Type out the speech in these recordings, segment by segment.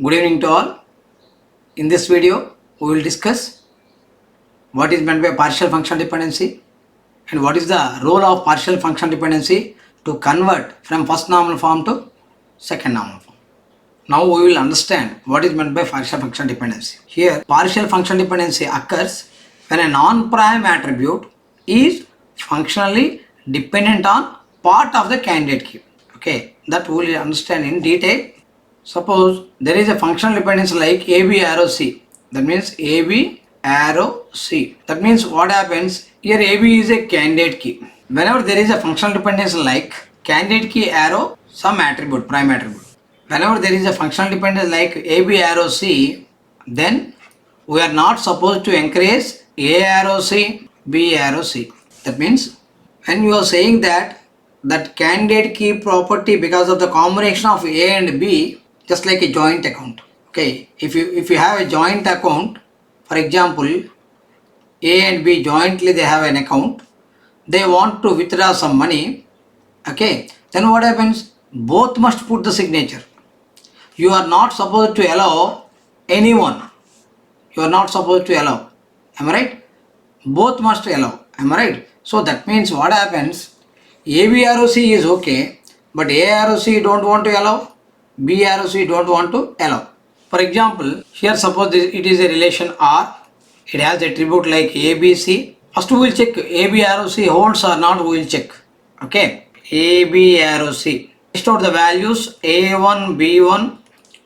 Good evening to all. In this video, we will discuss what is meant by partial functional dependency and what is the role of partial functional dependency to convert from first normal form to second normal form. Now we will understand what is meant by partial functional dependency. Here, partial functional dependency occurs when a non-prime attribute is functionally dependent on part of the candidate key. Okay, that we will understand in detail. Suppose there is a functional dependency like AB arrow C. That means AB arrow C. That means what happens here, AB is a candidate key. Whenever there is a functional dependency like candidate key arrow some attribute, prime attribute. Whenever there is a functional dependency like AB arrow C, then we are not supposed to encourage A arrow C, B arrow C. That means when you are saying that candidate key property because of the combination of A and B, just like a joint account. Okay, if you have a joint account, for example, A and B jointly they have an account, they want to withdraw some money. Okay, then what happens? Both must put the signature. You are not supposed to allow anyone. You are not supposed to allow. Am I right? Both must allow. Am I right? So that means what happens? ABROC is okay, but AROC don't want to allow. BROC don't want to allow. For example, here suppose it is a relation R. It has attribute like ABC. First we will check ABROC holds or not. We will check. Okay, ABROC. List out the values A1, B1.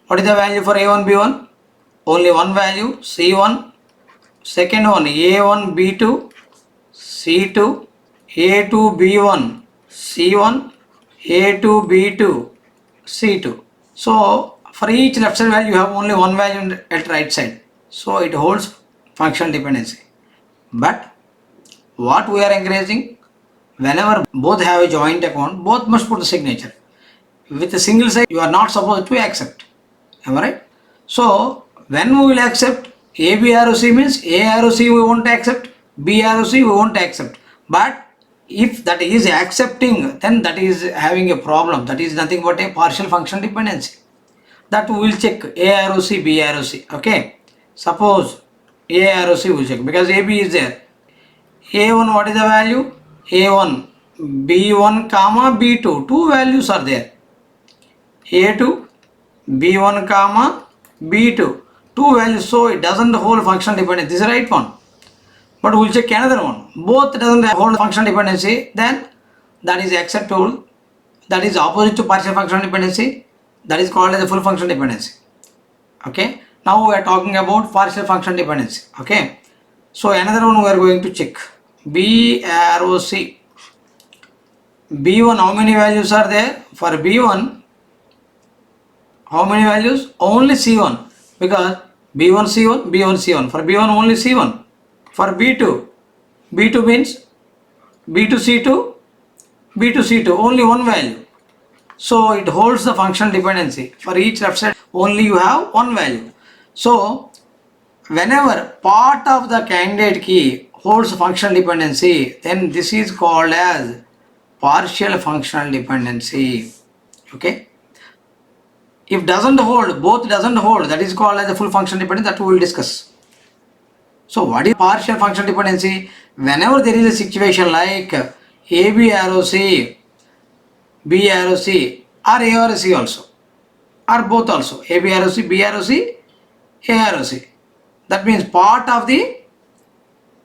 What is the value for A1, B1? Only one value, C1. Second one A1, B2, C2, A2, B1, C1, A2, B2, C2. So for each left side value you have only one value at right side. So it holds functional dependency. But what we are encouraging, whenever both have a joint account, both must put the signature. With a single side you are not supposed to accept. Am I right? So when we will accept ABROC means AROC we won't accept, BROC we won't accept. But if that is accepting, then that is having a problem. That is nothing but a partial functional dependency. That we will check AROC, BROC. Okay. Suppose AROC we will check because AB is there. A1 what is the value? A1, B1 comma B2. Two values are there. A2, B1 comma B2. Two values. So it doesn't hold functional dependency. This is the right one. But we will check another one. Both doesn't hold functional dependency, then that is acceptable. That is opposite to partial functional dependency. That is called as a full functional dependency. Okay. Now we are talking about partial functional dependency. Okay. So another one we are going to check. BROC. B1 how many values are there? For B1 how many values? Only C1 because B1 C1, B1 C1. For B1 only C1. For B2, B2 means B2 C2, B2 C2, only one value. So it holds the functional dependency. For each left side only you have one value. So whenever part of the candidate key holds functional dependency, then this is called as partial functional dependency. Okay. If doesn't hold, both doesn't hold, that is called as a full functional dependency. That we will discuss. So what is partial functional dependency? Whenever there is a situation like AB arrow C, B arrow C, or A arrow C also, or both also, AB arrow C, B arrow C, A arrow C. That means part of the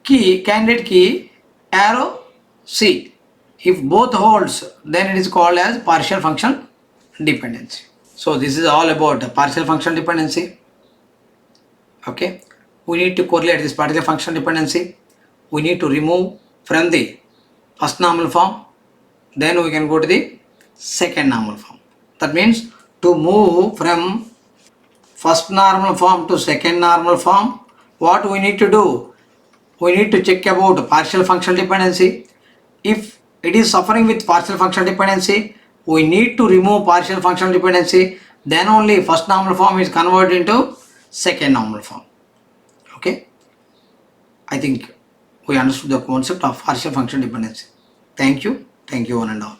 key, candidate key, arrow C. If both holds, then it is called as partial functional dependency. So this is all about partial functional dependency. Okay. We need to correlate this partial functional dependency. We need to remove from the first normal form. Then we can go to the second normal form. That means to move from first normal form to second normal form, what we need to do? We need to check about partial functional dependency. If it is suffering with partial functional dependency, we need to remove partial functional dependency. Then only first normal form is converted into second normal form. Okay, I think we understood the concept of partial functional dependency. Thank you one and all.